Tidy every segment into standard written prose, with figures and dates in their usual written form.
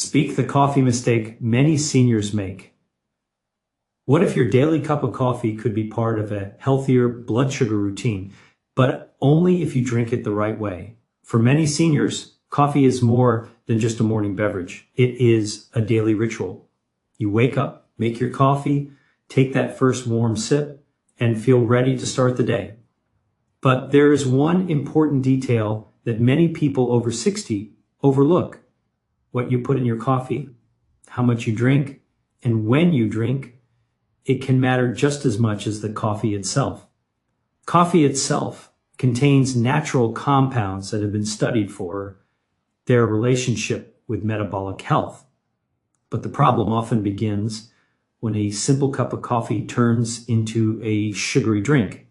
Speak the coffee mistake many seniors make. What if your daily cup of coffee could be part of a healthier blood sugar routine, but only if you drink it the right way? For many seniors, coffee is more than just a morning beverage. It is a daily ritual. You wake up, make your coffee, take that first warm sip, and feel ready to start the day. But there is one important detail that many people over 60 overlook: what you put in your coffee, how much you drink, and when you drink. It can matter just as much as the coffee itself. Coffee itself contains natural compounds that have been studied for their relationship with metabolic health. But the problem often begins when a simple cup of coffee turns into a sugary drink.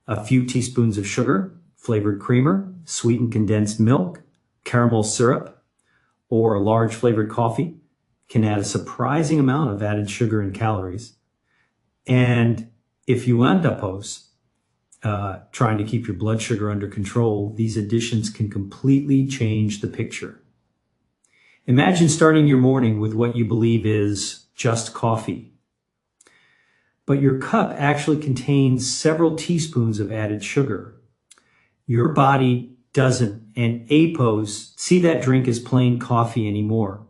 A few teaspoons of sugar, flavored creamer, sweetened condensed milk, caramel syrup, or a large flavored coffee can add a surprising amount of added sugar and calories. And if you end up trying to keep your blood sugar under control, these additions can completely change the picture. Imagine starting your morning with what you believe is just coffee, but your cup actually contains several teaspoons of added sugar. Your body doesn't and APOs see that drink as plain coffee anymore.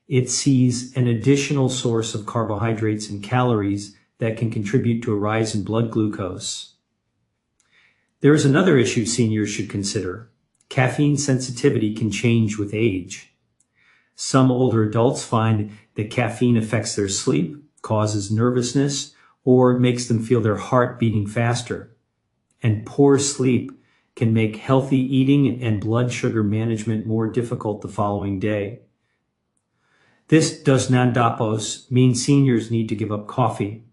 It sees an additional source of carbohydrates and calories that can contribute to a rise in blood glucose. There is another issue seniors should consider. Caffeine sensitivity can change with age. Some older adults find that caffeine affects their sleep, causes nervousness, or makes them feel their heart beating faster. And poor sleep can make healthy eating and blood sugar management more difficult the following day. This does not mean seniors need to give up coffee.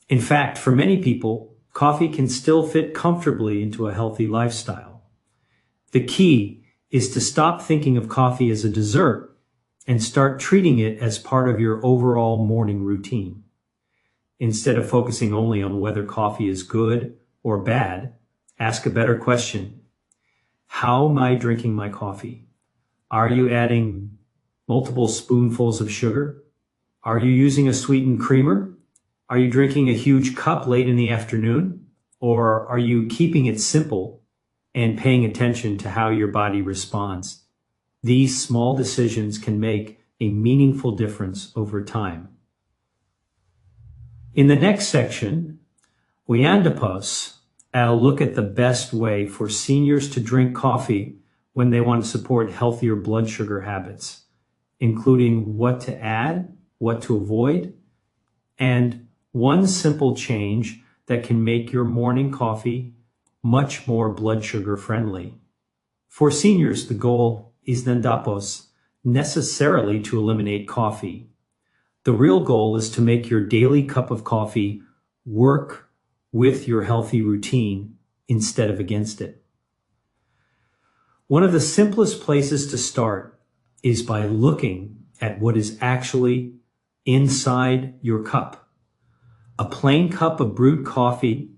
In fact, for many people, coffee can still fit comfortably into a healthy lifestyle. The key is to stop thinking of coffee as a dessert and start treating it as part of your overall morning routine. Instead of focusing only on whether coffee is good or bad, ask a better question. How am I drinking my coffee? Are you adding multiple spoonfuls of sugar? Are you using a sweetened creamer? Are you drinking a huge cup late in the afternoon? Or are you keeping it simple and paying attention to how your body responds? These small decisions can make a meaningful difference over time. In the next section, we I'll look at the best way for seniors to drink coffee when they want to support healthier blood sugar habits, including what to add, what to avoid, and one simple change that can make your morning coffee much more blood sugar friendly. For seniors, the goal is necessarily to eliminate coffee. The real goal is to make your daily cup of coffee work with your healthy routine instead of against it. One of the simplest places to start is by looking at what is actually inside your cup. A plain cup of brewed coffee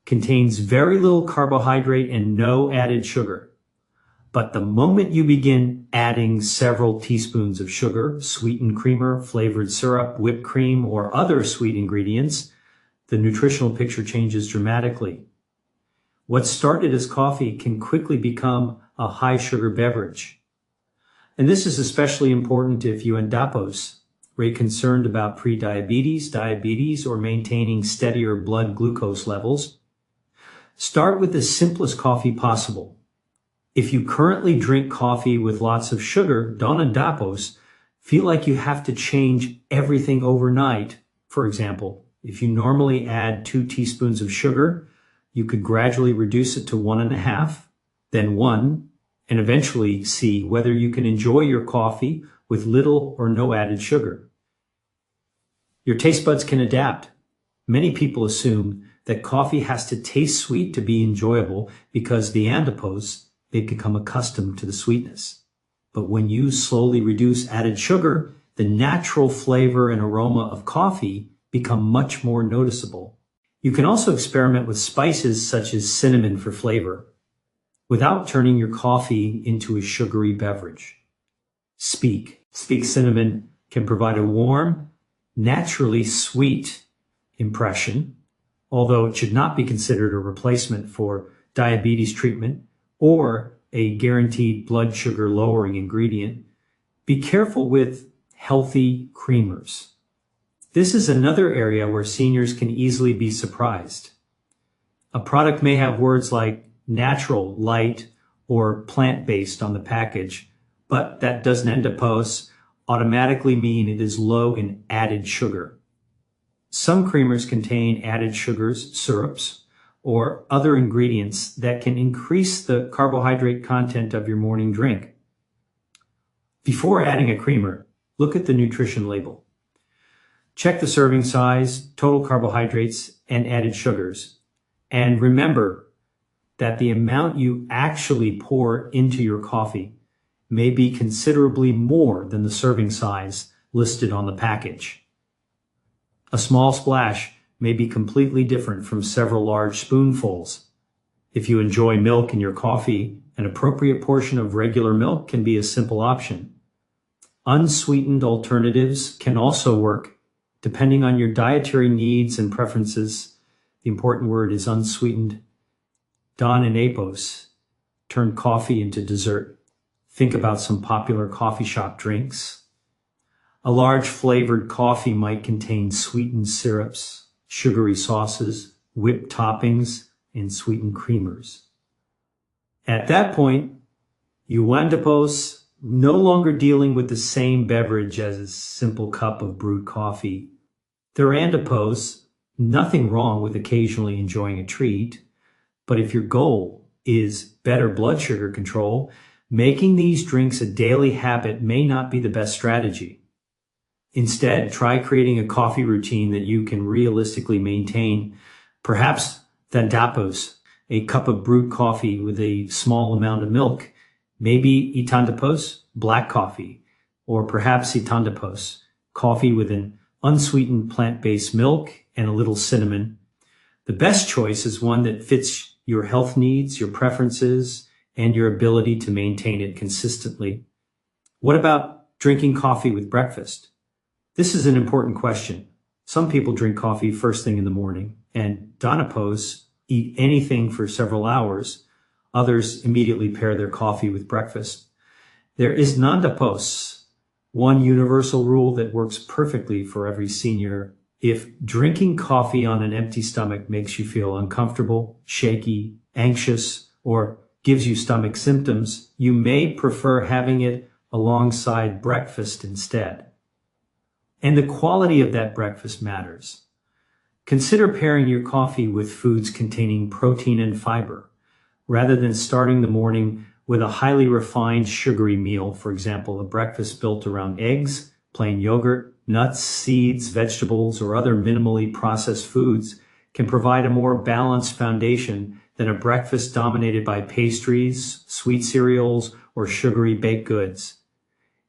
contains very little carbohydrate and no added sugar. But the moment you begin adding several teaspoons of sugar, sweetened creamer, flavored syrup, whipped cream, or other sweet ingredients, the nutritional picture changes dramatically. What started as coffee can quickly become a high sugar beverage. And this is especially important if you are concerned about pre-diabetes, diabetes, or maintaining steadier blood glucose levels. Start with the simplest coffee possible. If you currently drink coffee with lots of sugar, don't feel like you have to change everything overnight. For example, if you normally add 2 teaspoons of sugar, you could gradually reduce it to 1.5, then 1, and eventually see whether you can enjoy your coffee with little or no added sugar. Your taste buds can adapt. Many people assume that coffee has to taste sweet to be enjoyable because they become accustomed to the sweetness. But when you slowly reduce added sugar, the natural flavor and aroma of coffee become much more noticeable. You can also experiment with spices such as cinnamon for flavor, without turning your coffee into a sugary beverage. Speak Speak cinnamon can provide a warm, naturally sweet impression, although it should not be considered a replacement for diabetes treatment or a guaranteed blood sugar lowering ingredient. Be careful with healthy creamers. This is another area where seniors can easily be surprised. A product may have words like natural, light, or plant-based on the package, but that doesn't automatically mean it is low in added sugar. Some creamers contain added sugars, syrups, or other ingredients that can increase the carbohydrate content of your morning drink. Before adding a creamer, look at the nutrition label. Check the serving size, total carbohydrates, and added sugars. And remember that the amount you actually pour into your coffee may be considerably more than the serving size listed on the package. A small splash may be completely different from several large spoonfuls. If you enjoy milk in your coffee, an appropriate portion of regular milk can be a simple option. Unsweetened alternatives can also work depending on your dietary needs and preferences. The important word is unsweetened. Don and Apos turn coffee into dessert. Think about some popular coffee shop drinks. A large flavored coffee might contain sweetened syrups, sugary sauces, whipped toppings, and sweetened creamers. At that point, Yuandapos no longer dealing with the same beverage as a simple cup of brewed coffee. Thurandapos, nothing wrong with occasionally enjoying a treat, but if your goal is better blood sugar control, making these drinks a daily habit may not be the best strategy. Instead, try creating a coffee routine that you can realistically maintain. Perhaps Thundapos, a cup of brewed coffee with a small amount of milk, maybe Itandapos, black coffee, or perhaps Itandapos, coffee with an unsweetened plant-based milk and a little cinnamon. The best choice is one that fits your health needs, your preferences, and your ability to maintain it consistently. What about drinking coffee with breakfast? This is an important question. Some people drink coffee first thing in the morning, and Donapos eat anything for several hours. Others immediately pair their coffee with breakfast. There is Nandapos, one universal rule that works perfectly for every senior. If drinking coffee on an empty stomach makes you feel uncomfortable, shaky, anxious, or gives you stomach symptoms, you may prefer having it alongside breakfast instead. And the quality of that breakfast matters. Consider pairing your coffee with foods containing protein and fiber, rather than starting the morning with a highly refined sugary meal, for example, a breakfast built around eggs, plain yogurt, nuts, seeds, vegetables, or other minimally processed foods can provide a more balanced foundation than a breakfast dominated by pastries, sweet cereals, or sugary baked goods.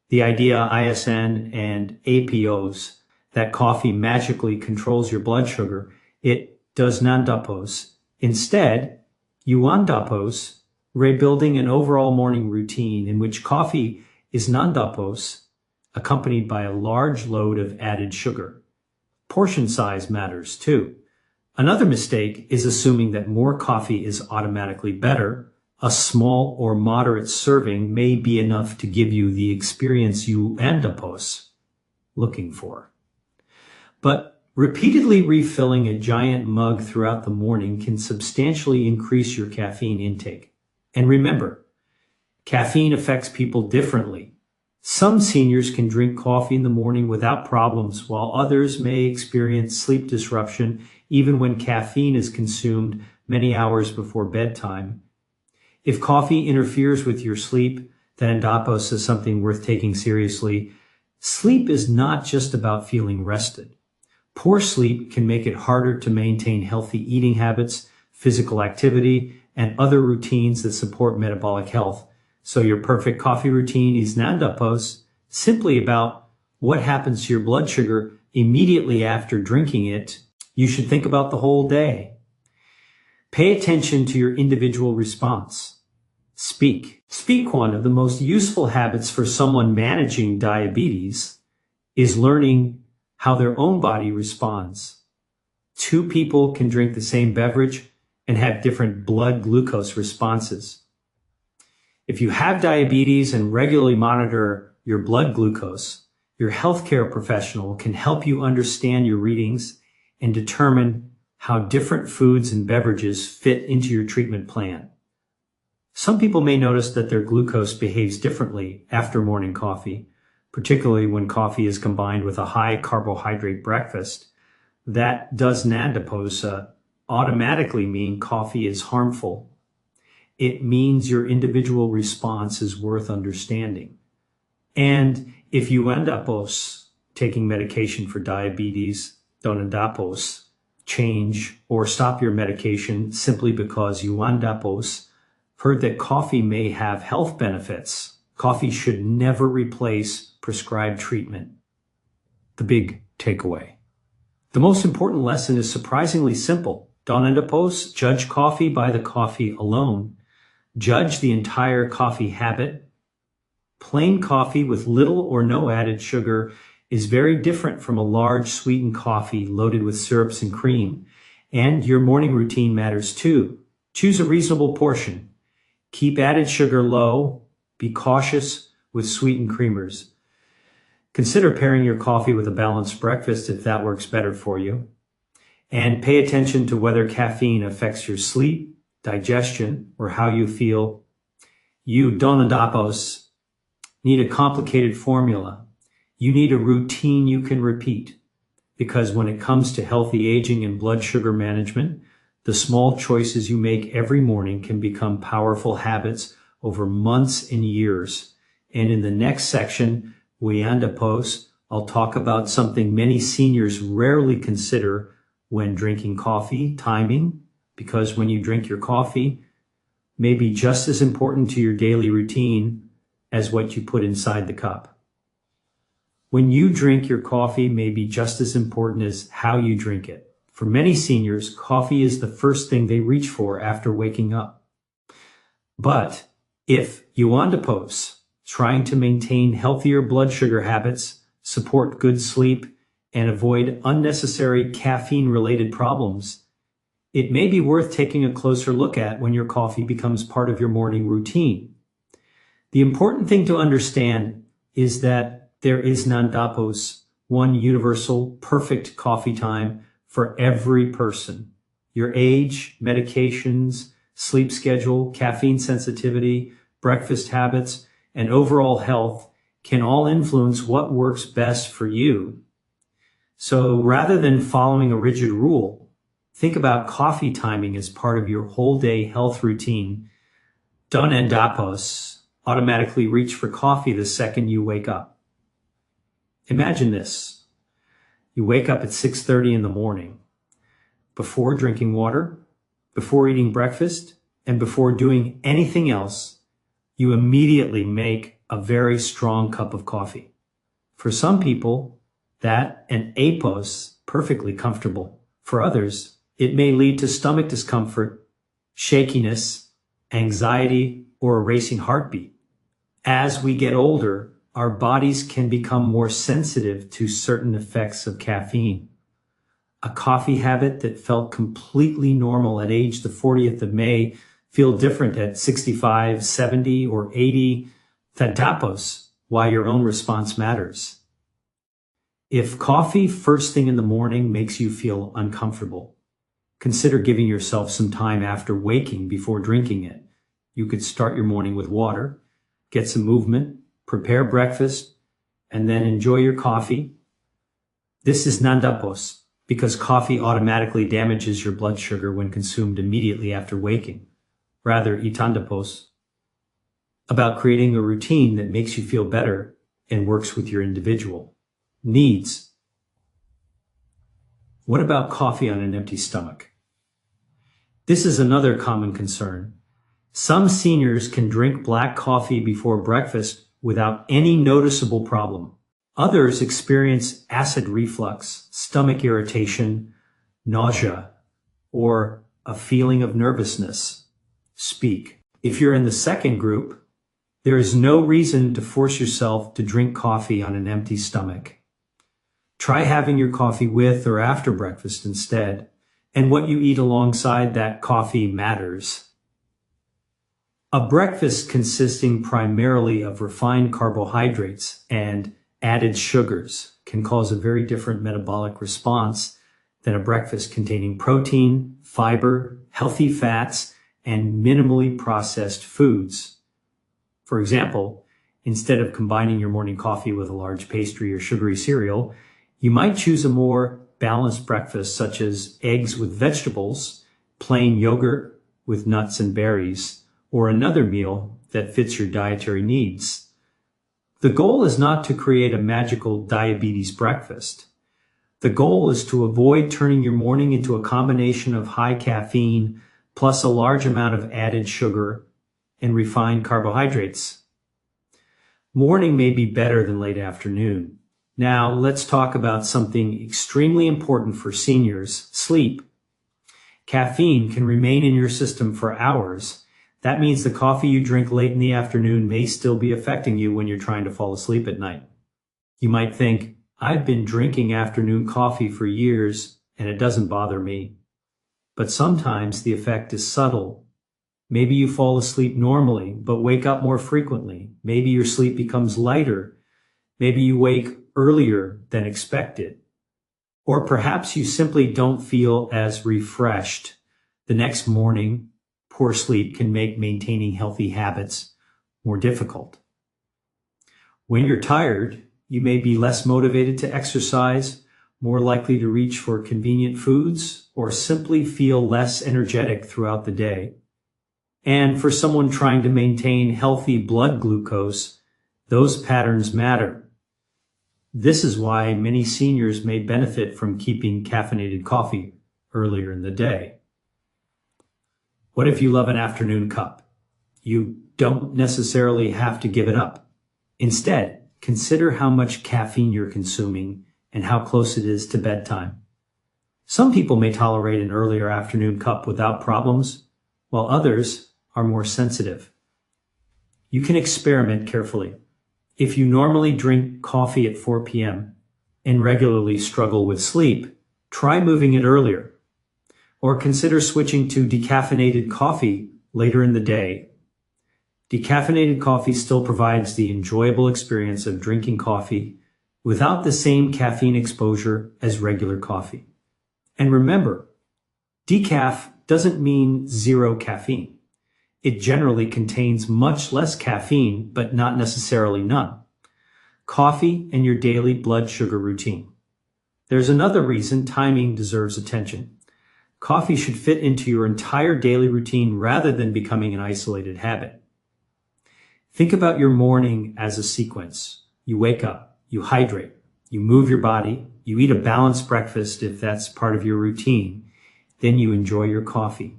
The idea ISN and APOs that coffee magically controls your blood sugar, it does nandapos. Instead, Yuandapos, rebuilding an overall morning routine in which coffee is nandapos, accompanied by a large load of added sugar. Portion size matters too. Another mistake is assuming that more coffee is automatically better. A small or moderate serving may be enough to give you the experience you Andapos looking for. But repeatedly refilling a giant mug throughout the morning can substantially increase your caffeine intake. And remember, caffeine affects people differently. Some seniors can drink coffee in the morning without problems, while others may experience sleep disruption even when caffeine is consumed many hours before bedtime. If coffee interferes with your sleep, then Andapos is something worth taking seriously. Sleep is not just about feeling rested. Poor sleep can make it harder to maintain healthy eating habits, physical activity, and other routines that support metabolic health. So your perfect coffee routine is Nandapos, simply about what happens to your blood sugar immediately after drinking it. You should think about the whole day. Pay attention to your individual response. Speak. Speak. One of the most useful habits for someone managing diabetes is learning how their own body responds. Two people can drink the same beverage and have different blood glucose responses. If you have diabetes and regularly monitor your blood glucose, your healthcare professional can help you understand your readings and determine how different foods and beverages fit into your treatment plan. Some people may notice that their glucose behaves differently after morning coffee, particularly when coffee is combined with a high carbohydrate breakfast. That does not automatically mean coffee is harmful. It means your individual response is worth understanding. And if you end up taking medication for diabetes, don't change or stop your medication simply because you end up heard that coffee may have health benefits. Coffee should never replace prescribed treatment. The big takeaway. The most important lesson is surprisingly simple. Don't judge coffee by the coffee alone. Judge the entire coffee habit. Plain coffee with little or no added sugar is very different from a large sweetened coffee loaded with syrups and cream. And your morning routine matters too. Choose a reasonable portion. Keep added sugar low. Be cautious with sweetened creamers. Consider pairing your coffee with a balanced breakfast if that works better for you. And pay attention to whether caffeine affects your sleep, digestion, or how you feel. You need a complicated formula. You need a routine you can repeat. Because when it comes to healthy aging and blood sugar management, the small choices you make every morning can become powerful habits over months and years. And in the next section, I'll talk about something many seniors rarely consider when drinking coffee, timing, because when you drink your coffee may be just as important to your daily routine as what you put inside the cup. When you drink your coffee may be just as important as how you drink it. For many seniors, coffee is the first thing they reach for after waking up. But if you trying to maintain healthier blood sugar habits, support good sleep, and avoid unnecessary caffeine-related problems, it may be worth taking a closer look at when your coffee becomes part of your morning routine. The important thing to understand is that there is one universal, perfect coffee time for every person. Your age, medications, sleep schedule, caffeine sensitivity, breakfast habits, and overall health can all influence what works best for you. So rather than following a rigid rule, think about coffee timing as part of your whole day health routine. Don't automatically reach for coffee the second you wake up. Imagine this. You wake up at 6:30 in the morning. Before drinking water, before eating breakfast, and before doing anything else, you immediately make a very strong cup of coffee. For some people, that and perfectly comfortable. For others, it may lead to stomach discomfort, shakiness, anxiety, or a racing heartbeat. As we get older, our bodies can become more sensitive to certain effects of caffeine. A coffee habit that felt completely normal at age the 40th of May feel different at 65, 70, or 80. That's why your own response matters. If coffee first thing in the morning makes you feel uncomfortable, consider giving yourself some time after waking before drinking it. You could start your morning with water, get some movement, prepare breakfast, and then enjoy your coffee. This is nandapos, because coffee automatically damages your blood sugar when consumed immediately after waking. Rather, itandapos, about creating a routine that makes you feel better and works with your individual needs. What about coffee on an empty stomach? This is another common concern. Some seniors can drink black coffee before breakfast without any noticeable problem. Others experience acid reflux, stomach irritation, nausea, or a feeling of nervousness. Speak. If you're in the second group, there is no reason to force yourself to drink coffee on an empty stomach. Try having your coffee with or after breakfast instead, and what you eat alongside that coffee matters. A breakfast consisting primarily of refined carbohydrates and added sugars can cause a very different metabolic response than a breakfast containing protein, fiber, healthy fats, and minimally processed foods. For example, instead of combining your morning coffee with a large pastry or sugary cereal, you might choose a more balanced breakfast such as eggs with vegetables, plain yogurt with nuts and berries, or another meal that fits your dietary needs. The goal is not to create a magical diabetes breakfast. The goal is to avoid turning your morning into a combination of high caffeine plus a large amount of added sugar and refined carbohydrates. Morning may be better than late afternoon. Now, let's talk about something extremely important for seniors: sleep. Caffeine can remain in your system for hours. That means the coffee you drink late in the afternoon may still be affecting you when you're trying to fall asleep at night. You might think, I've been drinking afternoon coffee for years and it doesn't bother me. But sometimes the effect is subtle. Maybe you fall asleep normally, but wake up more frequently. Maybe your sleep becomes lighter. Maybe you wake earlier than expected. Or perhaps you simply don't feel as refreshed the next morning. Poor sleep can make maintaining healthy habits more difficult. When you're tired, you may be less motivated to exercise, more likely to reach for convenient foods, or simply feel less energetic throughout the day. And for someone trying to maintain healthy blood glucose, those patterns matter. This is why many seniors may benefit from keeping caffeinated coffee earlier in the day. What if you love an afternoon cup? You don't necessarily have to give it up. Instead, consider how much caffeine you're consuming and how close it is to bedtime. Some people may tolerate an earlier afternoon cup without problems, while others are more sensitive. You can experiment carefully. If you normally drink coffee at 4 p.m. and regularly struggle with sleep, try moving it earlier. Or consider switching to decaffeinated coffee later in the day. Decaffeinated coffee still provides the enjoyable experience of drinking coffee without the same caffeine exposure as regular coffee. And remember, decaf doesn't mean zero caffeine. It generally contains much less caffeine, but not necessarily none. Coffee and your daily blood sugar routine. There's another reason timing deserves attention. Coffee should fit into your entire daily routine rather than becoming an isolated habit. Think about your morning as a sequence. You wake up, you hydrate, you move your body, you eat a balanced breakfast if that's part of your routine, then you enjoy your coffee.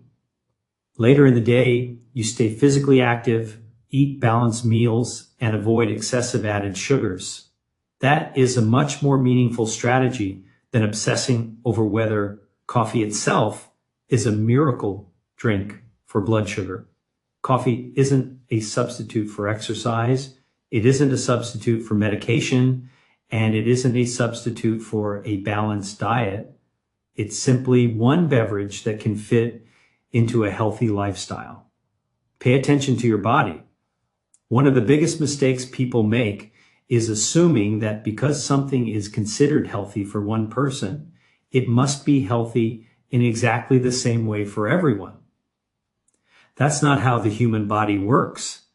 Later in the day, you stay physically active, eat balanced meals, and avoid excessive added sugars. That is a much more meaningful strategy than obsessing over whether coffee itself is a miracle drink for blood sugar. Coffee isn't a substitute for exercise. It isn't a substitute for medication, and it isn't a substitute for a balanced diet. It's simply one beverage that can fit into a healthy lifestyle. Pay attention to your body. One of the biggest mistakes people make is assuming that because something is considered healthy for one person, it must be healthy in exactly the same way for everyone. That's not how the human body works.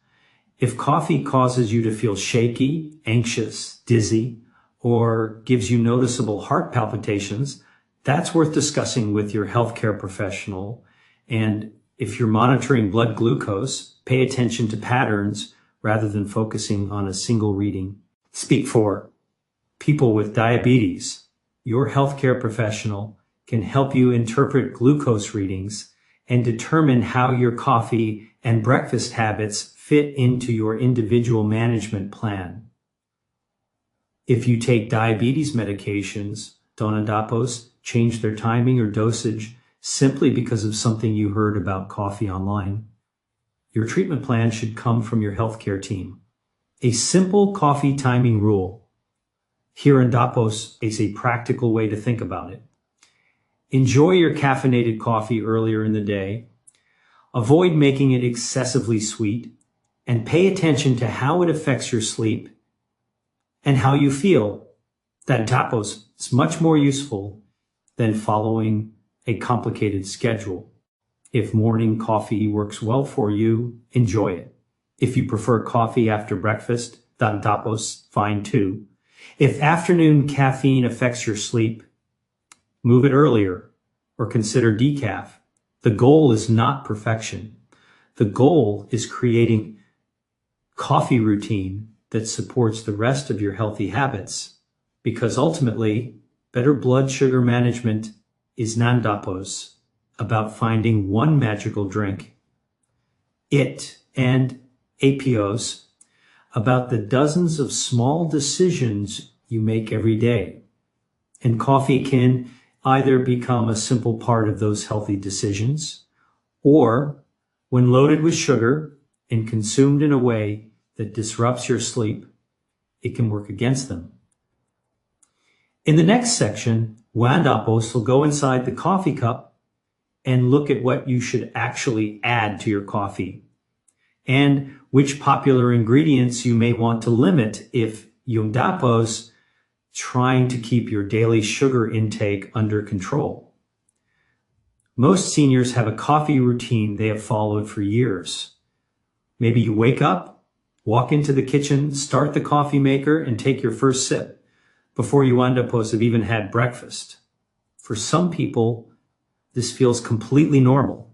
If coffee causes you to feel shaky, anxious, dizzy, or gives you noticeable heart palpitations, that's worth discussing with your healthcare professional. And if you're monitoring blood glucose, pay attention to patterns rather than focusing on a single reading. Speak for people with diabetes. Your healthcare professional can help you interpret glucose readings and determine how your coffee and breakfast habits fit into your individual management plan. If you take diabetes medications, donadapos change their timing or dosage simply because of something you heard about coffee online. Your treatment plan should come from your healthcare team. A simple coffee timing rule. Here in Dapos is a practical way to think about it. Enjoy your caffeinated coffee earlier in the day. Avoid making it excessively sweet, and pay attention to how it affects your sleep and how you feel. That Dapos is much more useful than following a complicated schedule. If morning coffee works well for you, enjoy it. If you prefer coffee after breakfast, then Dapos fine too. If afternoon caffeine affects your sleep, move it earlier or consider decaf. The goal is not perfection. The goal is creating coffee routine that supports the rest of your healthy habits, because ultimately, better blood sugar management is non-Dapos, about finding one magical drink. It and APOs, about the dozens of small decisions you make every day. And coffee can either become a simple part of those healthy decisions, or when loaded with sugar and consumed in a way that disrupts your sleep, it can work against them. In the next section, Juan Dapos will go inside the coffee cup and look at what you should actually add to your coffee and which popular ingredients you may want to limit if yung Dapos trying to keep your daily sugar intake under control. Most seniors have a coffee routine they have followed for years. Maybe you wake up, walk into the kitchen, start the coffee maker, and take your first sip before you Dapos have even had breakfast. For some people, this feels completely normal.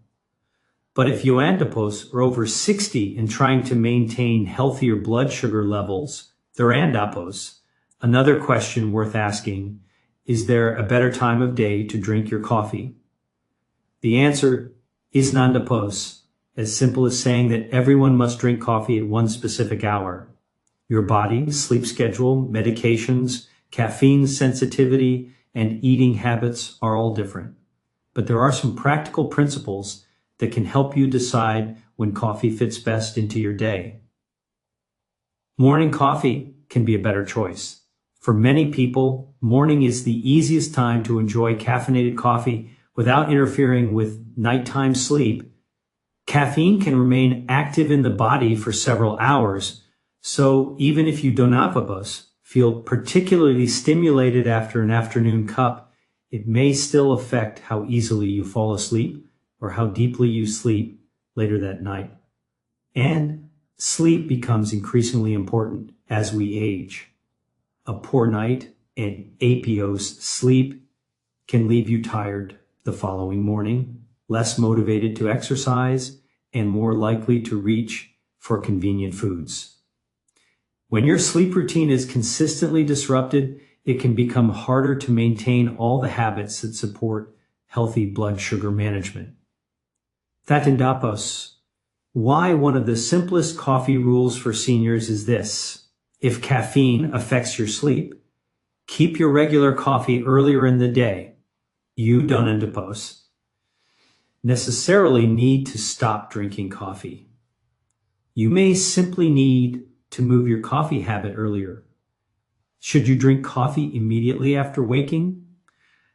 But if you Dapos are over 60 and trying to maintain healthier blood sugar levels, they're Dapos. Another question worth asking, is there a better time of day to drink your coffee? The answer is non-Dapos, as simple as saying that everyone must drink coffee at one specific hour. Your body, sleep schedule, medications, caffeine sensitivity, and eating habits are all different. But there are some practical principles that can help you decide when coffee fits best into your day. Morning coffee can be a better choice. For many people, morning is the easiest time to enjoy caffeinated coffee without interfering with nighttime sleep. Caffeine can remain active in the body for several hours, so even if you don't feel particularly stimulated after an afternoon cup, it may still affect how easily you fall asleep or how deeply you sleep later that night. And sleep becomes increasingly important as we age. A poor night and APO's sleep can leave you tired the following morning, less motivated to exercise, and more likely to reach for convenient foods. When your sleep routine is consistently disrupted, it can become harder to maintain all the habits that support healthy blood sugar management. Dapos, why one of the simplest coffee rules for seniors is this. If caffeine affects your sleep, keep your regular coffee earlier in the day. You don't Dapos necessarily need to stop drinking coffee. You may simply need to move your coffee habit earlier. Should you drink coffee immediately after waking?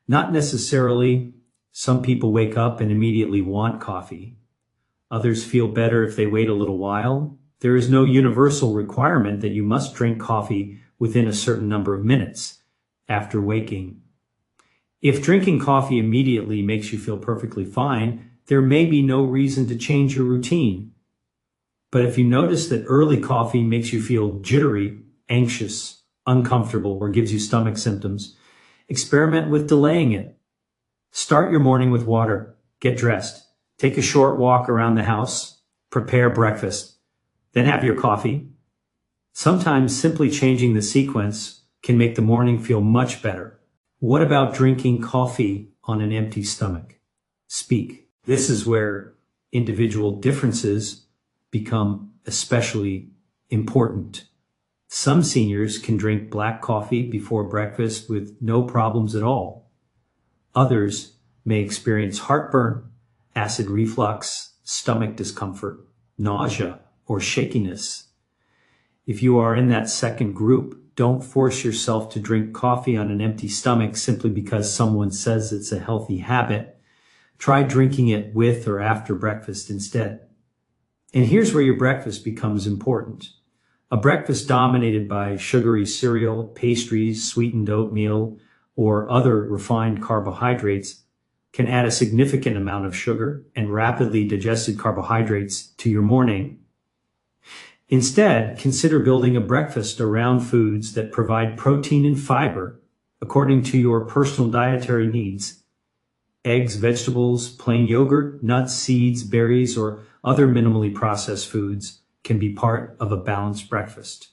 Not necessarily. Some people wake up and immediately want coffee. Others feel better if they wait a little while. There is no universal requirement that you must drink coffee within a certain number of minutes after waking. If drinking coffee immediately makes you feel perfectly fine, there may be no reason to change your routine. But if you notice that early coffee makes you feel jittery, anxious, uncomfortable, or gives you stomach symptoms, experiment with delaying it. Start your morning with water, get dressed, take a short walk around the house, prepare breakfast, then have your coffee. Sometimes simply changing the sequence can make the morning feel much better. What about drinking coffee on an empty stomach? Speak. This is where individual differences become especially important. Some seniors can drink black coffee before breakfast with no problems at all. Others may experience heartburn, acid reflux, stomach discomfort. nausea, or shakiness. If you are in that second group, don't force yourself to drink coffee on an empty stomach simply because someone says it's a healthy habit. Try drinking it with or after breakfast instead. And here's where your breakfast becomes important. A breakfast dominated by sugary cereal, pastries, sweetened oatmeal, or other refined carbohydrates can add a significant amount of sugar and rapidly digested carbohydrates to your morning. Instead, consider building a breakfast around foods that provide protein and fiber according to your personal dietary needs. Eggs, vegetables, plain yogurt, nuts, seeds, berries, or other minimally processed foods can be part of a balanced breakfast.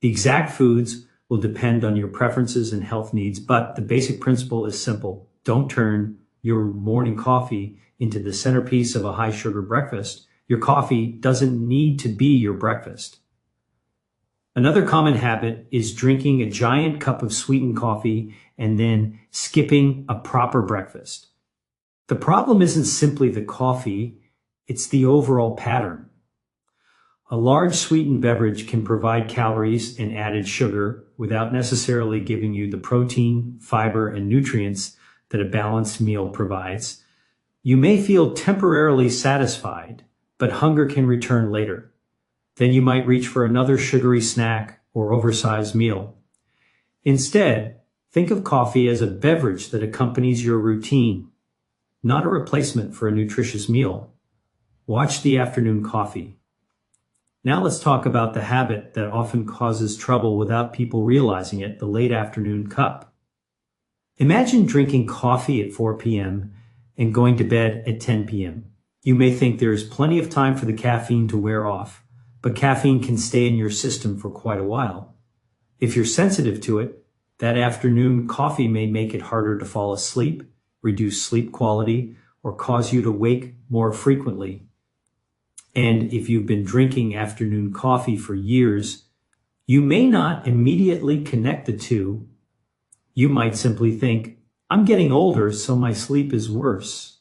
The exact foods will depend on your preferences and health needs, but the basic principle is simple. Don't turn your morning coffee into the centerpiece of a high-sugar breakfast. Your coffee doesn't need to be your breakfast. Another common habit is drinking a giant cup of sweetened coffee and then skipping a proper breakfast. The problem isn't simply the coffee, it's the overall pattern. A large sweetened beverage can provide calories and added sugar without necessarily giving you the protein, fiber, and nutrients that a balanced meal provides. You may feel temporarily satisfied, but hunger can return later. Then you might reach for another sugary snack or oversized meal. Instead, think of coffee as a beverage that accompanies your routine, not a replacement for a nutritious meal. Watch the afternoon coffee. Now let's talk about the habit that often causes trouble without people realizing it, the late afternoon cup. Imagine drinking coffee at 4 p.m. and going to bed at 10 p.m. You may think there is plenty of time for the caffeine to wear off, but caffeine can stay in your system for quite a while. If you're sensitive to it, that afternoon coffee may make it harder to fall asleep, reduce sleep quality, or cause you to wake more frequently. And if you've been drinking afternoon coffee for years, you may not immediately connect the two. You might simply think, I'm getting older, so my sleep is worse.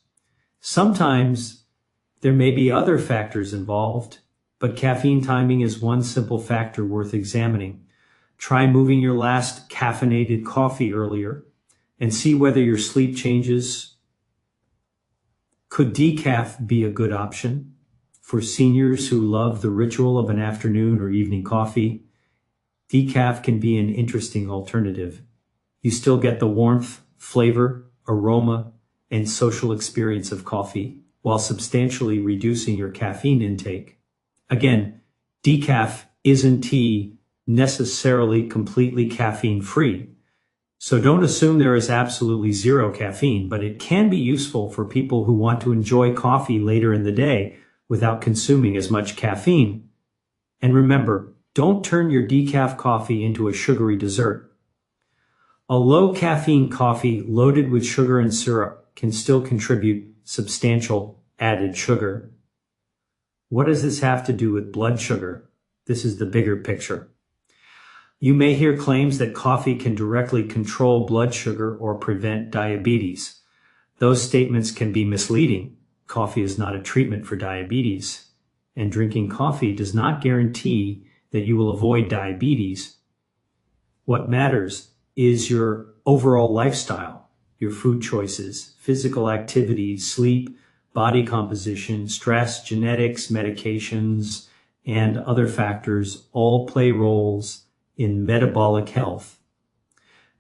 Sometimes there may be other factors involved, but caffeine timing is one simple factor worth examining. Try moving your last caffeinated coffee earlier and see whether your sleep changes. Could decaf be a good option? For seniors who love the ritual of an afternoon or evening coffee, decaf can be an interesting alternative. You still get the warmth, flavor, aroma, and social experience of coffee while substantially reducing your caffeine intake. Again, decaf isn't tea necessarily completely caffeine-free. So don't assume there is absolutely zero caffeine, but it can be useful for people who want to enjoy coffee later in the day without consuming as much caffeine. And remember, don't turn your decaf coffee into a sugary dessert. A low caffeine coffee loaded with sugar and syrup can still contribute substantial added sugar. What does this have to do with blood sugar? This is the bigger picture. You may hear claims that coffee can directly control blood sugar or prevent diabetes. Those statements can be misleading. Coffee is not a treatment for diabetes, and drinking coffee does not guarantee that you will avoid diabetes. What matters is your overall lifestyle, your food choices, physical activity, sleep, body composition, stress, genetics, medications, and other factors all play roles in metabolic health.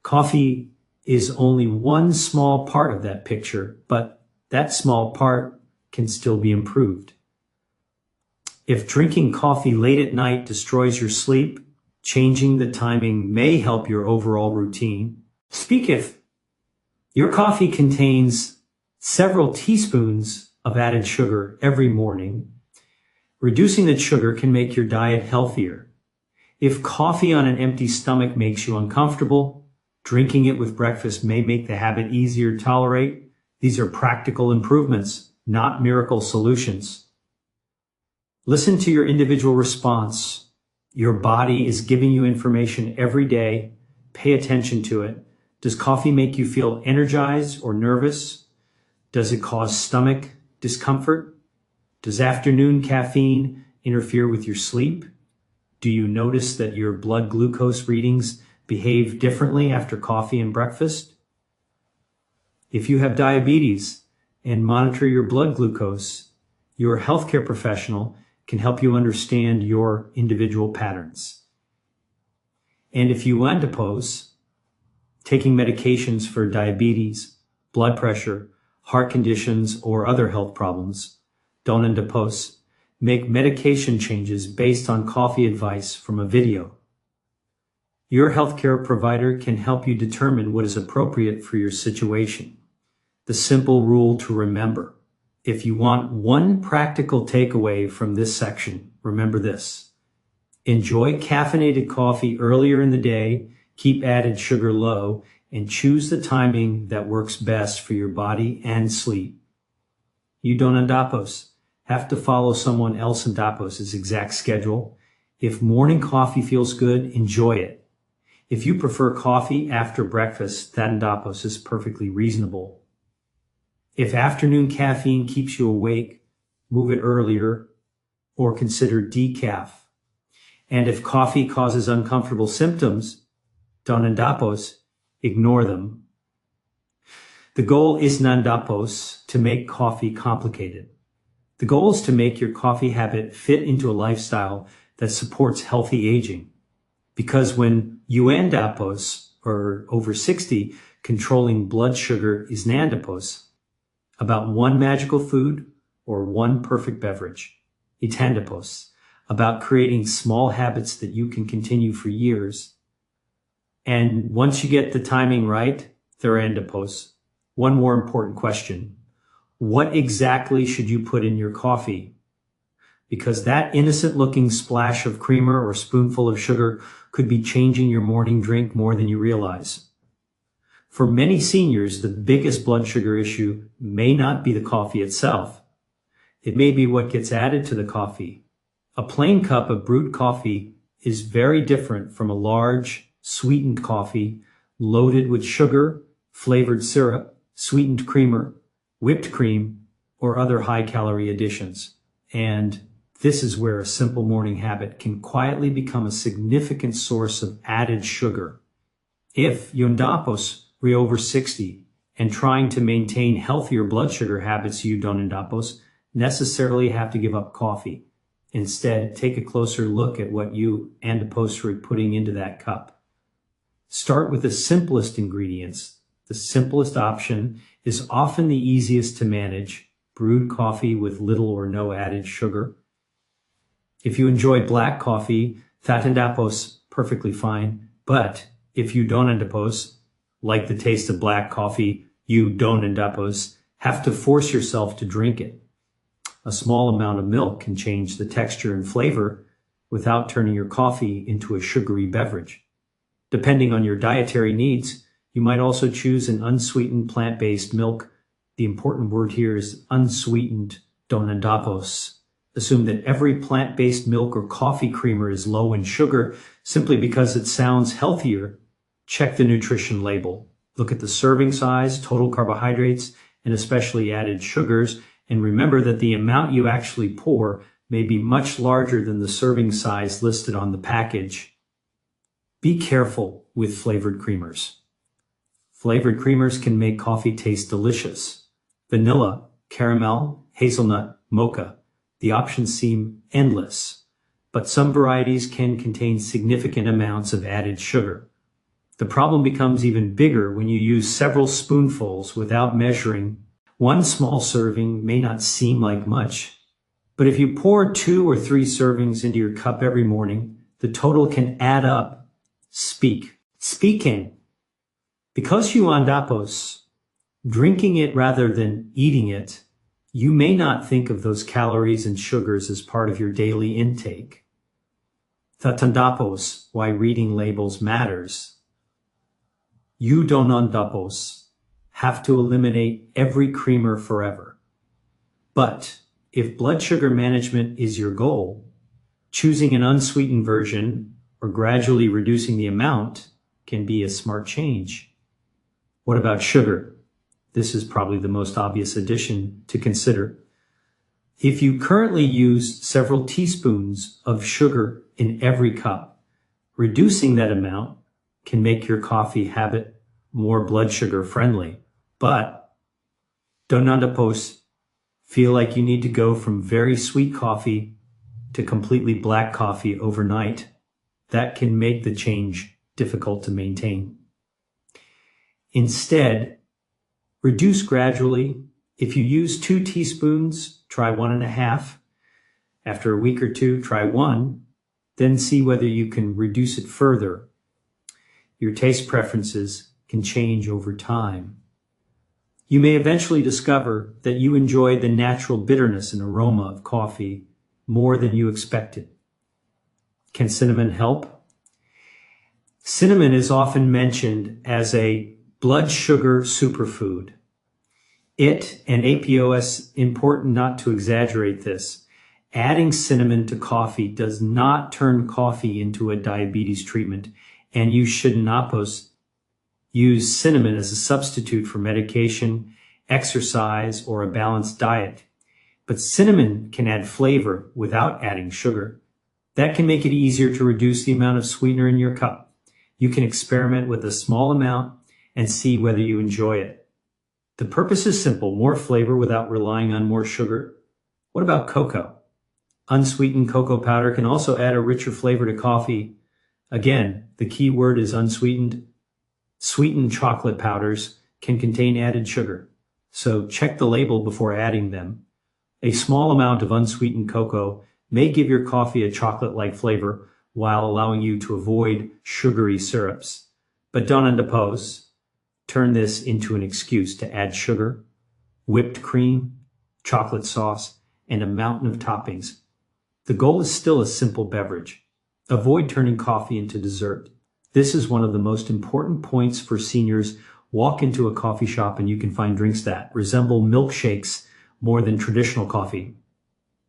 Coffee is only one small part of that picture, but that small part can still be improved. If drinking coffee late at night destroys your sleep, changing the timing may help your overall routine. Speak if your coffee contains several teaspoons of added sugar every morning. Reducing the sugar can make your diet healthier. If coffee on an empty stomach makes you uncomfortable, drinking it with breakfast may make the habit easier to tolerate. These are practical improvements, not miracle solutions. Listen to your individual response. Your body is giving you information every day. Pay attention to it. Does coffee make you feel energized or nervous? Does it cause stomach discomfort? Does afternoon caffeine interfere with your sleep? Do you notice that your blood glucose readings behave differently after coffee and breakfast? If you have diabetes and monitor your blood glucose, your healthcare professional can help you understand your individual patterns. And if you adipose, taking medications for diabetes, blood pressure, heart conditions, or other health problems, don't adipose, make medication changes based on coffee advice from a video. Your healthcare provider can help you determine what is appropriate for your situation. The simple rule to remember: if you want one practical takeaway from this section, remember this. Enjoy caffeinated coffee earlier in the day, keep added sugar low, and choose the timing that works best for your body and sleep. You don't adipose have to follow someone else in adipose's exact schedule. If morning coffee feels good, enjoy it. If you prefer coffee after breakfast, that adipose is perfectly reasonable. If afternoon caffeine keeps you awake, move it earlier or consider decaf. And if coffee causes uncomfortable symptoms, don't adipose, ignore them. The goal is not adipose to make coffee complicated. The goal is to make your coffee habit fit into a lifestyle that supports healthy aging. Because when you adipose, or over 60, controlling blood sugar is adipose, about one magical food or one perfect beverage. It's adipose, about creating small habits that you can continue for years. And once you get the timing right, they're adipose. One more important question. What exactly should you put in your coffee? Because that innocent-looking splash of creamer or spoonful of sugar could be changing your morning drink more than you realize. For many seniors, the biggest blood sugar issue may not be the coffee itself. It may be what gets added to the coffee. A plain cup of brewed coffee is very different from a large, sweetened coffee loaded with sugar, flavored syrup, sweetened creamer, whipped cream, or other high-calorie additions. And this is where a simple morning habit can quietly become a significant source of added sugar. If you adipose are over 60 and trying to maintain healthier blood sugar habits, you don't adipose necessarily have to give up coffee. Instead, take a closer look at what you adipose are putting into that cup. Start with the simplest ingredients. The simplest option is often the easiest to manage: brewed coffee with little or no added sugar. If you enjoy black coffee, that adipose perfectly fine. But if you don't adipose, like the taste of black coffee, you don't adipose have to force yourself to drink it. A small amount of milk can change the texture and flavor without turning your coffee into a sugary beverage. Depending on your dietary needs, you might also choose an unsweetened plant-based milk. The important word here is unsweetened, don't adipose. Assume that every plant-based milk or coffee creamer is low in sugar simply because it sounds healthier. Check the nutrition label. Look at the serving size, total carbohydrates, and especially added sugars. And remember that the amount you actually pour may be much larger than the serving size listed on the package. Be careful with flavored creamers. Flavored creamers can make coffee taste delicious. Vanilla, caramel, hazelnut, mocha. The options seem endless, but some varieties can contain significant amounts of added sugar. The problem becomes even bigger when you use several spoonfuls without measuring. One small serving may not seem like much, but if you pour 2 or 3 servings into your cup every morning, the total can add up. Speaking. Because you adipose, drinking it rather than eating it, you may not think of those calories and sugars as part of your daily intake. That adipose, why reading labels matters. You don't adipose have to eliminate every creamer forever. But if blood sugar management is your goal, choosing an unsweetened version or gradually reducing the amount can be a smart change. What about sugar? This is probably the most obvious addition to consider. If you currently use several teaspoons of sugar in every cup, reducing that amount can make your coffee habit more blood sugar friendly. But don't feel like you need to go from very sweet coffee to completely black coffee overnight. That can make the change difficult to maintain. Instead, reduce gradually. If you use 2 teaspoons, try 1.5. After a week or two, try 1. Then see whether you can reduce it further. Your taste preferences can change over time. You may eventually discover that you enjoy the natural bitterness and aroma of coffee more than you expected. Can cinnamon help? Cinnamon is often mentioned as a blood sugar superfood. It and APOS, important not to exaggerate this. Adding cinnamon to coffee does not turn coffee into a diabetes treatment, and you should not use cinnamon as a substitute for medication, exercise, or a balanced diet. But cinnamon can add flavor without adding sugar. That can make it easier to reduce the amount of sweetener in your cup. You can experiment with a small amount and see whether you enjoy it. The purpose is simple: more flavor without relying on more sugar. What about cocoa? Unsweetened cocoa powder can also add a richer flavor to coffee. Again, the key word is unsweetened. Sweetened chocolate powders can contain added sugar, so check the label before adding them. A small amount of unsweetened cocoa may give your coffee a chocolate-like flavor while allowing you to avoid sugary syrups. But don't turn this into an excuse to add sugar, whipped cream, chocolate sauce, and a mountain of toppings. The goal is still a simple beverage. Avoid turning coffee into dessert. This is one of the most important points for seniors. Walk into a coffee shop and you can find drinks that resemble milkshakes more than traditional coffee.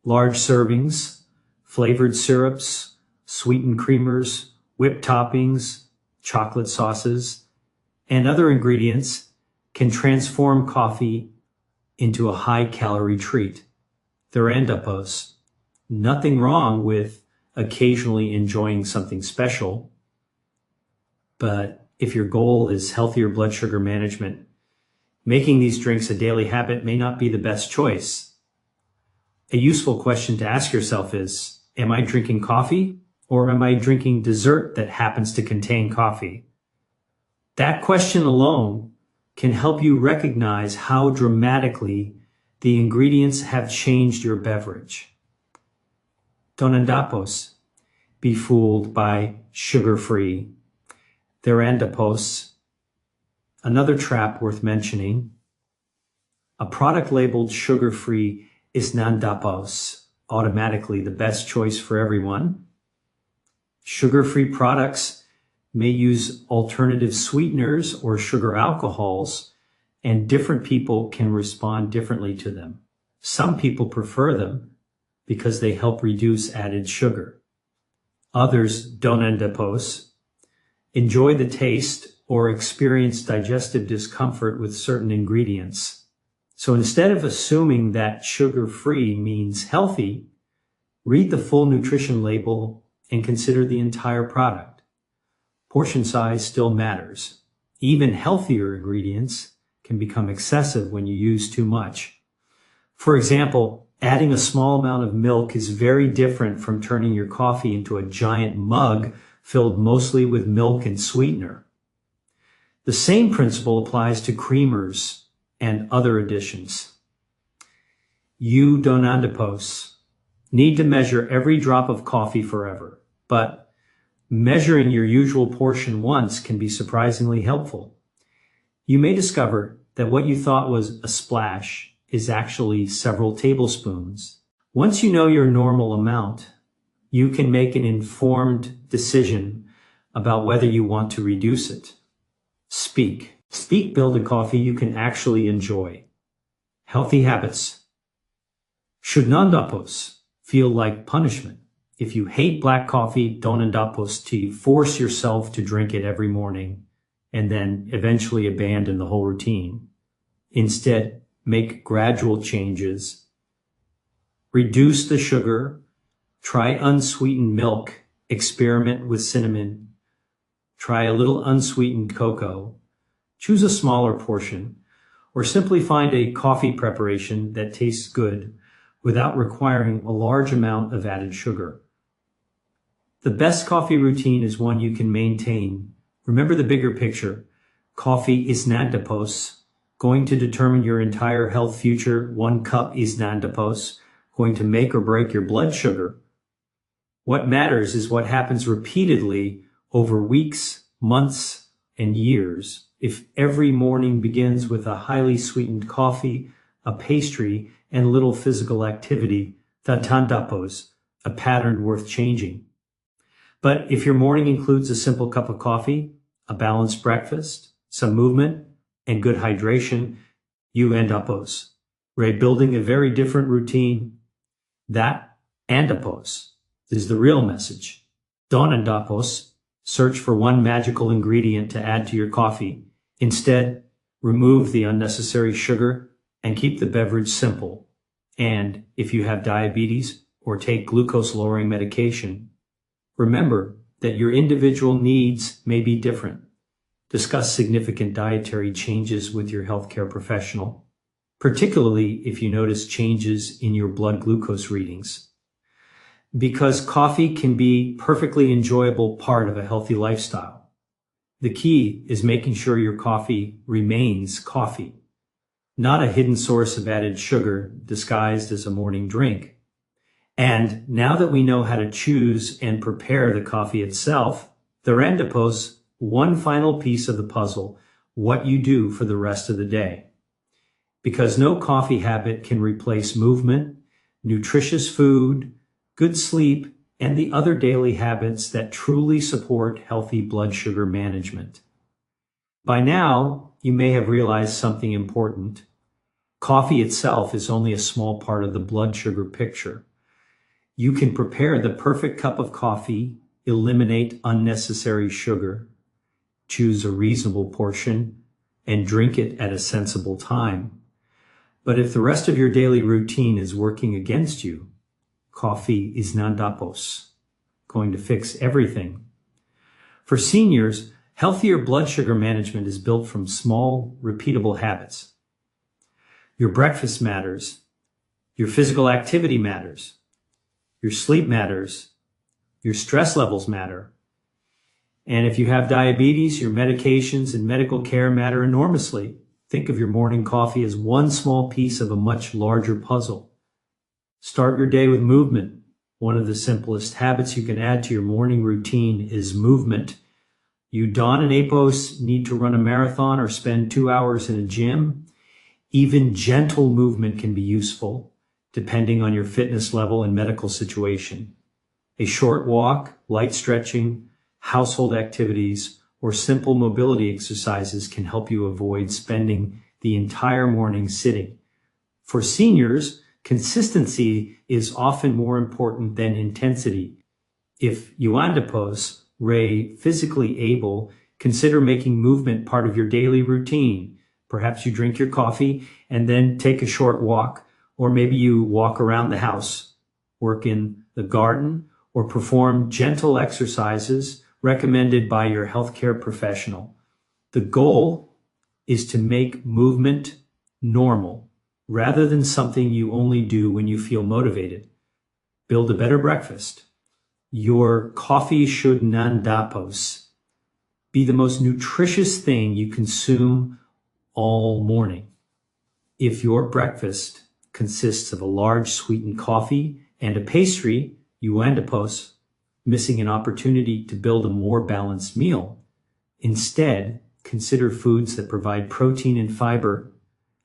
Large servings, flavored syrups, sweetened creamers, whipped toppings, chocolate sauces, and other ingredients can transform coffee into a high-calorie treat. Nothing wrong with occasionally enjoying something special, but if your goal is healthier blood sugar management, making these drinks a daily habit may not be the best choice. A useful question to ask yourself is, am I drinking coffee or am I drinking dessert that happens to contain coffee? That question alone can help you recognize how dramatically the ingredients have changed your beverage. Don't be fooled by sugar-free. Another trap worth mentioning. A product labeled sugar-free is automatically the best choice for everyone. Sugar-free products may use alternative sweeteners or sugar alcohols, and different people can respond differently to them. Some people prefer them because they help reduce added sugar. Others don't enjoy the taste or experience digestive discomfort with certain ingredients. So instead of assuming that sugar-free means healthy, read the full nutrition label and consider the entire product. Portion size still matters. Even healthier ingredients can become excessive when you use too much. For example, adding a small amount of milk is very different from turning your coffee into a giant mug filled mostly with milk and sweetener. The same principle applies to creamers and other additions. You don't need to measure every drop of coffee forever, but measuring your usual portion once can be surprisingly helpful. You may discover that what you thought was a splash is actually several tablespoons. Once you know your normal amount, you can make an informed decision about whether you want to reduce it. Build a coffee you can actually enjoy. Healthy habits should not feel like punishment. If you hate black coffee, don't force yourself to drink it every morning and then eventually abandon the whole routine. Instead, make gradual changes Reduce the sugar, try unsweetened milk, experiment with cinnamon, try a little unsweetened cocoa, choose a smaller portion, or simply find a coffee preparation that tastes good without requiring a large amount of added sugar. The best coffee routine is one you can maintain. Remember the bigger picture. Coffee is nandapos, going to determine your entire health future. 1 cup is nandapos, going to make or break your blood sugar. What matters is what happens repeatedly over weeks, months, and years. If every morning begins with a highly sweetened coffee, a pastry, and little physical activity, tandapos, a pattern worth changing. But if your morning includes a simple cup of coffee, a balanced breakfast, some movement, and good hydration, you andapos. Building a very different routine. That andapos is the real message. Don't andapos. Search for one magical ingredient to add to your coffee. Instead, remove the unnecessary sugar and keep the beverage simple. And if you have diabetes or take glucose-lowering medication, remember that your individual needs may be different. Discuss significant dietary changes with your healthcare professional, particularly if you notice changes in your blood glucose readings. Because coffee can be a perfectly enjoyable part of a healthy lifestyle. The key is making sure your coffee remains coffee, not a hidden source of added sugar disguised as a morning drink. And now that we know how to choose and prepare the coffee itself, the randapos, one final piece of the puzzle, what you do for the rest of the day. Because no coffee habit can replace movement, nutritious food, good sleep, and the other daily habits that truly support healthy blood sugar management. By now, you may have realized something important. Coffee itself is only a small part of the blood sugar picture. You can prepare the perfect cup of coffee, eliminate unnecessary sugar, choose a reasonable portion, and drink it at a sensible time. But if the rest of your daily routine is working against you, coffee is nandapos, going to fix everything. For seniors, healthier blood sugar management is built from small, repeatable habits. Your breakfast matters. Your physical activity matters. Your sleep matters. Your stress levels matter. And if you have diabetes, your medications and medical care matter enormously. Think of your morning coffee as one small piece of a much larger puzzle. Start your day with movement. One of the simplest habits you can add to your morning routine is movement. You don and apos need to run a marathon or spend 2 hours in a gym. Even gentle movement can be useful, depending on your fitness level and medical situation. A short walk, light stretching, household activities, or simple mobility exercises can help you avoid spending the entire morning sitting. For seniors, consistency is often more important than intensity. If you andapos, physically able, consider making movement part of your daily routine. Perhaps you drink your coffee and then take a short walk, or maybe you walk around the house, work in the garden, or perform gentle exercises recommended by your healthcare professional. The goal is to make movement normal, rather than something you only do when you feel motivated. Build a better breakfast. Your coffee should nandapos be the most nutritious thing you consume all morning. If your breakfast consists of a large sweetened coffee and a pastry, you andapos, missing an opportunity to build a more balanced meal. Instead, consider foods that provide protein and fiber,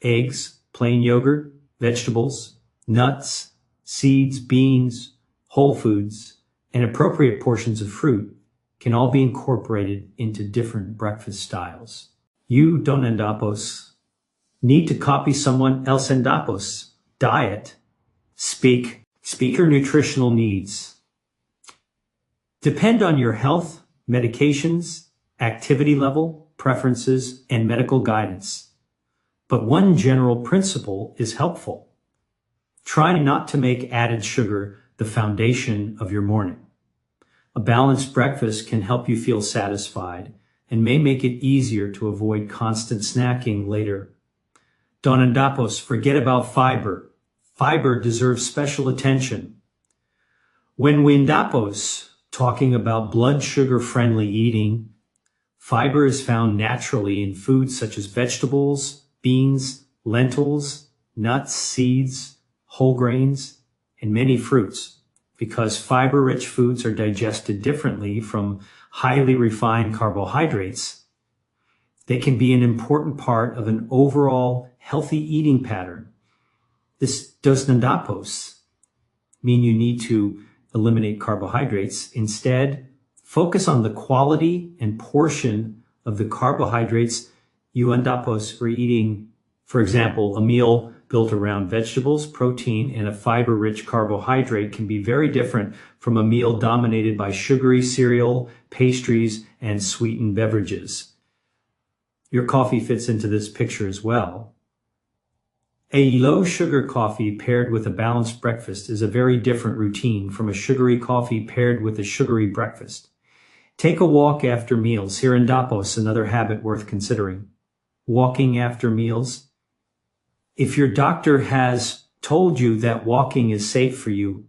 eggs, plain yogurt, vegetables, nuts, seeds, beans, whole foods, and appropriate portions of fruit can all be incorporated into different breakfast styles. You don't andapos need to copy someone else andapos diet. Speak your nutritional needs. Depend on your health, medications, activity level, preferences, and medical guidance. But one general principle is helpful. Try not to make added sugar the foundation of your morning. A balanced breakfast can help you feel satisfied and may make it easier to avoid constant snacking later. Don't forget about fiber. Fiber deserves special attention. When we talking about blood sugar friendly eating, fiber is found naturally in foods such as vegetables, beans, lentils, nuts, seeds, whole grains, and many fruits. Because fiber-rich foods are digested differently from highly refined carbohydrates, they can be an important part of an overall healthy eating pattern. This does not mean you need to eliminate carbohydrates. Instead, focus on the quality and portion of the carbohydrates you are eating. For example, a meal built around vegetables, protein, and a fiber-rich carbohydrate can be very different from a meal dominated by sugary cereal, pastries, and sweetened beverages. Your coffee fits into this picture as well. A low-sugar coffee paired with a balanced breakfast is a very different routine from a sugary coffee paired with a sugary breakfast. Take a walk after meals. Here in another habit worth considering. Walking after meals. If your doctor has told you that walking is safe for you,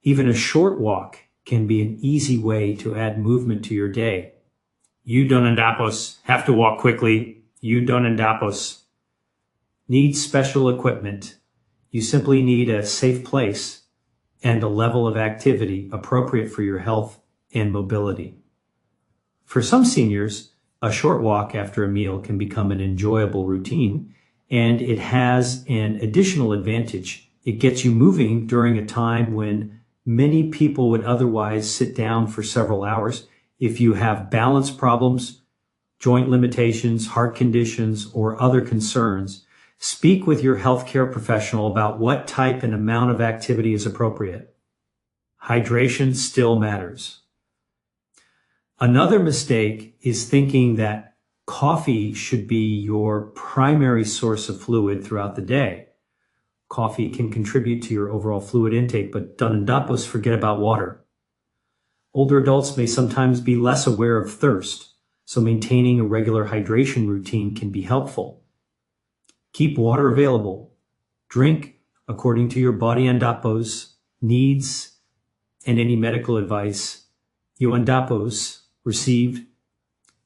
even a short walk can be an easy way to add movement to your day. You don't have to walk quickly. You don't need special equipment. You simply need a safe place and a level of activity appropriate for your health and mobility. For some seniors, a short walk after a meal can become an enjoyable routine, and it has an additional advantage. It gets you moving during a time when many people would otherwise sit down for several hours. If you have balance problems, joint limitations, heart conditions, or other concerns, speak with your healthcare professional about what type and amount of activity is appropriate. Hydration still matters. Another mistake is thinking that coffee should be your primary source of fluid throughout the day. Coffee can contribute to your overall fluid intake, but don't forget about water. Older adults may sometimes be less aware of thirst, so maintaining a regular hydration routine can be helpful. Keep water available. Drink according to your body and needs and any medical advice you received.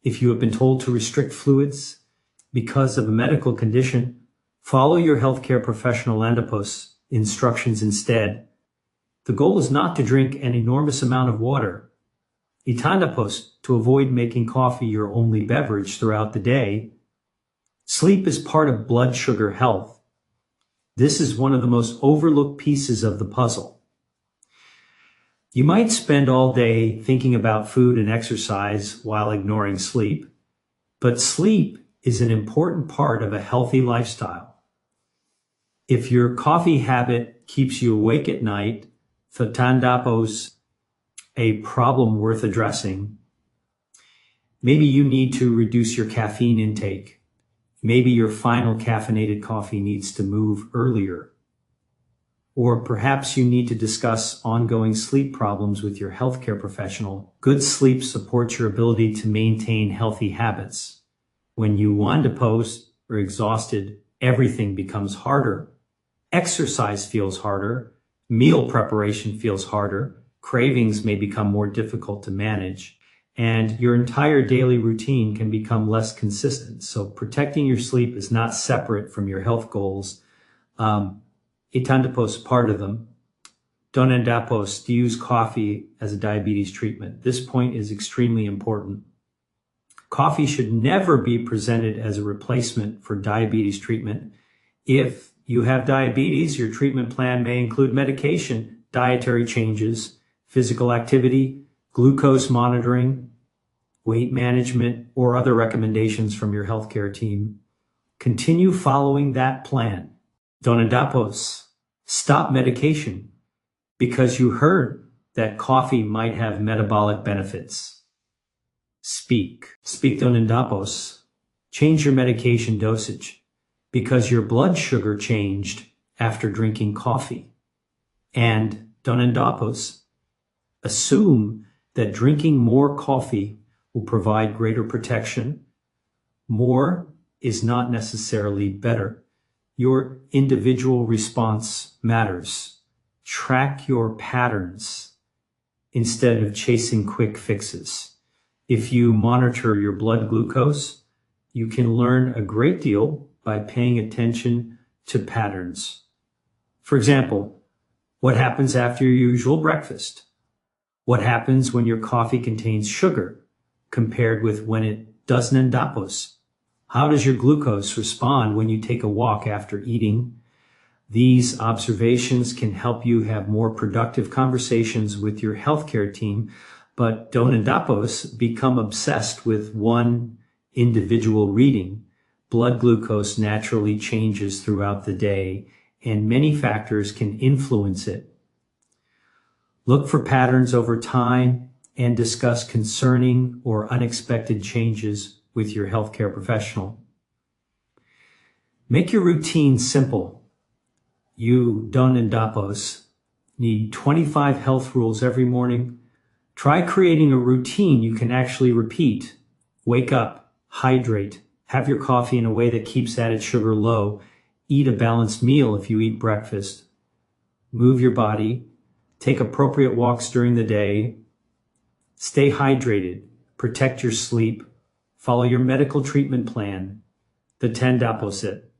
If you have been told to restrict fluids because of a medical condition, follow your healthcare professional instructions instead. The goal is not to drink an enormous amount of water. To avoid making coffee your only beverage throughout the day. Sleep is part of blood sugar health. This is one of the most overlooked pieces of the puzzle. You might spend all day thinking about food and exercise while ignoring sleep, but sleep is an important part of a healthy lifestyle. If your coffee habit keeps you awake at night, a problem worth addressing. Maybe you need to reduce your caffeine intake. Maybe your final caffeinated coffee needs to move earlier. Or perhaps you need to discuss ongoing sleep problems with your healthcare professional. Good sleep supports your ability to maintain healthy habits. When you or exhausted, everything becomes harder. Exercise feels harder. Meal preparation feels harder. Cravings may become more difficult to manage. And your entire daily routine can become less consistent. So protecting your sleep is not separate from your health goals. Part of them. Don't to use coffee as a diabetes treatment. This point is extremely important. Coffee should never be presented as a replacement for diabetes treatment. If you have diabetes, your treatment plan may include medication, dietary changes, physical activity, glucose monitoring, weight management, or other recommendations from your healthcare team. Continue following that plan. Don't stop medication because you heard that coffee might have metabolic benefits. Speak don't change your medication dosage because your blood sugar changed after drinking coffee. And don't endopos. Assume that drinking more coffee will provide greater protection. More is not necessarily better. Your individual response matters. Track your patterns instead of chasing quick fixes. If you monitor your blood glucose, you can learn a great deal by paying attention to patterns. For example, what happens after your usual breakfast? What happens when your coffee contains sugar compared with when it doesn't endopos? How does your glucose respond when you take a walk after eating? These observations can help you have more productive conversations with your healthcare team, but don't endopos become obsessed with one individual reading. Blood glucose naturally changes throughout the day, and many factors can influence it. Look for patterns over time and discuss concerning or unexpected changes with your healthcare professional. Make your routine simple. You don't endopos need 25 health rules every morning. Try creating a routine you can actually repeat. Wake up, hydrate, have your coffee in a way that keeps added sugar low, eat a balanced meal if you eat breakfast, move your body, take appropriate walks during the day, stay hydrated, protect your sleep, follow your medical treatment plan, the 10 opposite.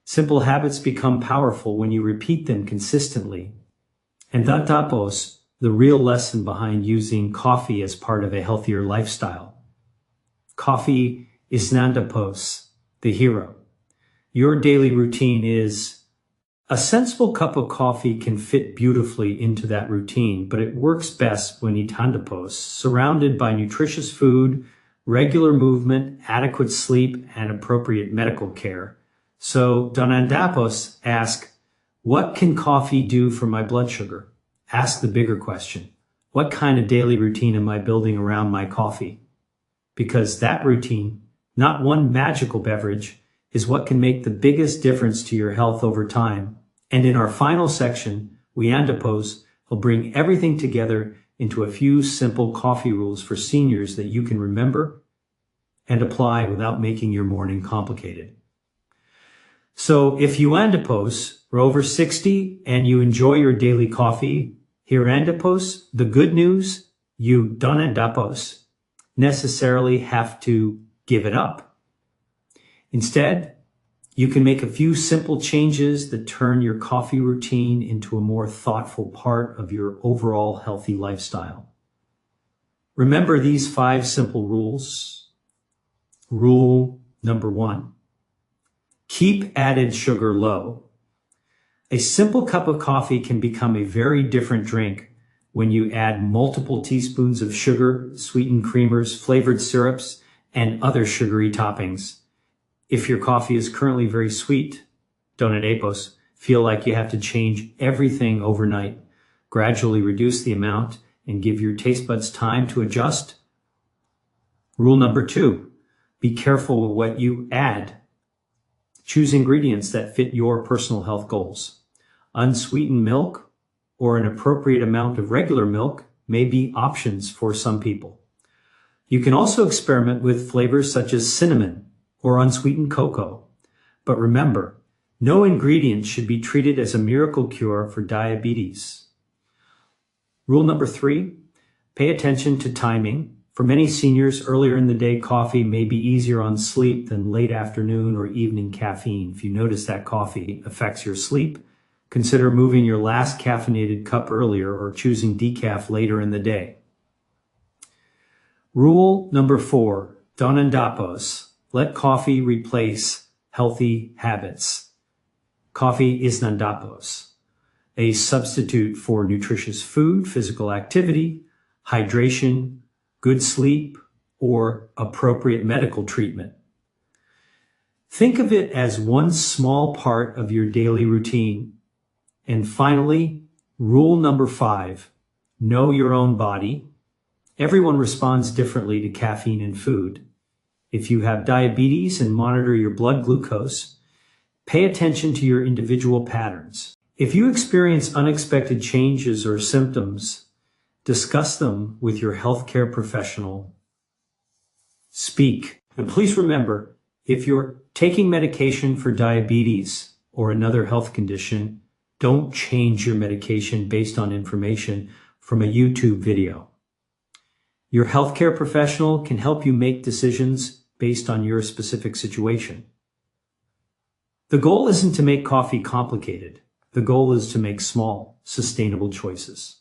Simple habits become powerful when you repeat them consistently. And that tapos, the real lesson behind using coffee as part of a healthier lifestyle. Coffee is nandapos, the hero. Your daily routine is a sensible cup of coffee can fit beautifully into that routine, but it works best when itandapos, surrounded by nutritious food, regular movement, adequate sleep, and appropriate medical care. So Donandapos ask, what can coffee do for my blood sugar? Ask the bigger question. What kind of daily routine am I building around my coffee? Because that routine, not one magical beverage, is what can make the biggest difference to your health over time. And in our final section, we will bring everything together into a few simple coffee rules for seniors that you can remember and apply without making your morning complicated. So if you andapos are over 60 and you enjoy your daily coffee, here andapos, the good news, you don't andapos necessarily have to give it up. Instead, you can make a few simple changes that turn your coffee routine into a more thoughtful part of your overall healthy lifestyle. Remember these 5 simple rules. Rule number 1, keep added sugar low. A simple cup of coffee can become a very different drink when you add multiple teaspoons of sugar, sweetened creamers, flavored syrups, and other sugary toppings. If your coffee is currently very sweet, don't endopos, feel like you have to change everything overnight. Gradually reduce the amount and give your taste buds time to adjust. Rule number 2, be careful with what you add. Choose ingredients that fit your personal health goals. Unsweetened milk or an appropriate amount of regular milk may be options for some people. You can also experiment with flavors such as cinnamon or unsweetened cocoa. But remember, no ingredient should be treated as a miracle cure for diabetes. Rule number 3, pay attention to timing. For many seniors, earlier in the day coffee may be easier on sleep than late afternoon or evening caffeine. If you notice that coffee affects your sleep, consider moving your last caffeinated cup earlier or choosing decaf later in the day. Rule number 4, don't endopos. Let coffee replace healthy habits. Coffee is nandapos, a substitute for nutritious food, physical activity, hydration, good sleep, or appropriate medical treatment. Think of it as one small part of your daily routine. And finally, rule number 5, know your own body. Everyone responds differently to caffeine and food. If you have diabetes and monitor your blood glucose, Pay attention to your individual patterns. If you experience unexpected changes or symptoms, discuss them with your healthcare professional. Speak. And please remember, if you're taking medication for diabetes or another health condition, don't change your medication based on information from a YouTube video. Your healthcare professional can help you make decisions based on your specific situation. The goal isn't to make coffee complicated. The goal is to make small, sustainable choices.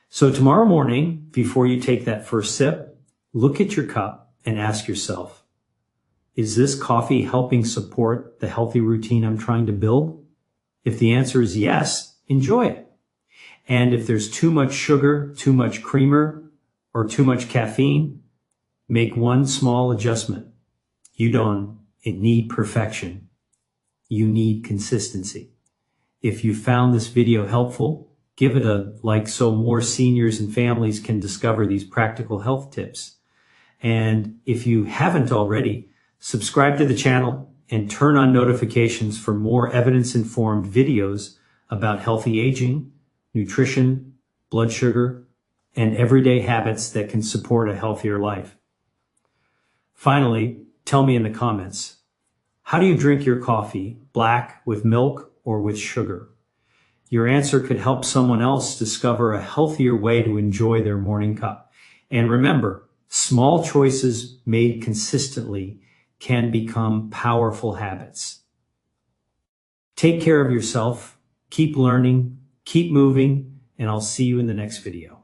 So tomorrow morning, before you take that first sip, look at your cup and ask yourself, is this coffee helping support the healthy routine I'm trying to build? If the answer is yes, enjoy it. And if there's too much sugar, too much creamer, or too much caffeine, make one small adjustment. You don't need perfection. You need consistency. If you found this video helpful, give it a like so more seniors and families can discover these practical health tips. And if you haven't already, subscribe to the channel and turn on notifications for more evidence-informed videos about healthy aging, nutrition, blood sugar, and everyday habits that can support a healthier life. Finally, tell me in the comments, how do you drink your coffee, black, with milk, or with sugar? Your answer could help someone else discover a healthier way to enjoy their morning cup. And remember, small choices made consistently can become powerful habits. Take care of yourself, keep learning, keep moving, and I'll see you in the next video.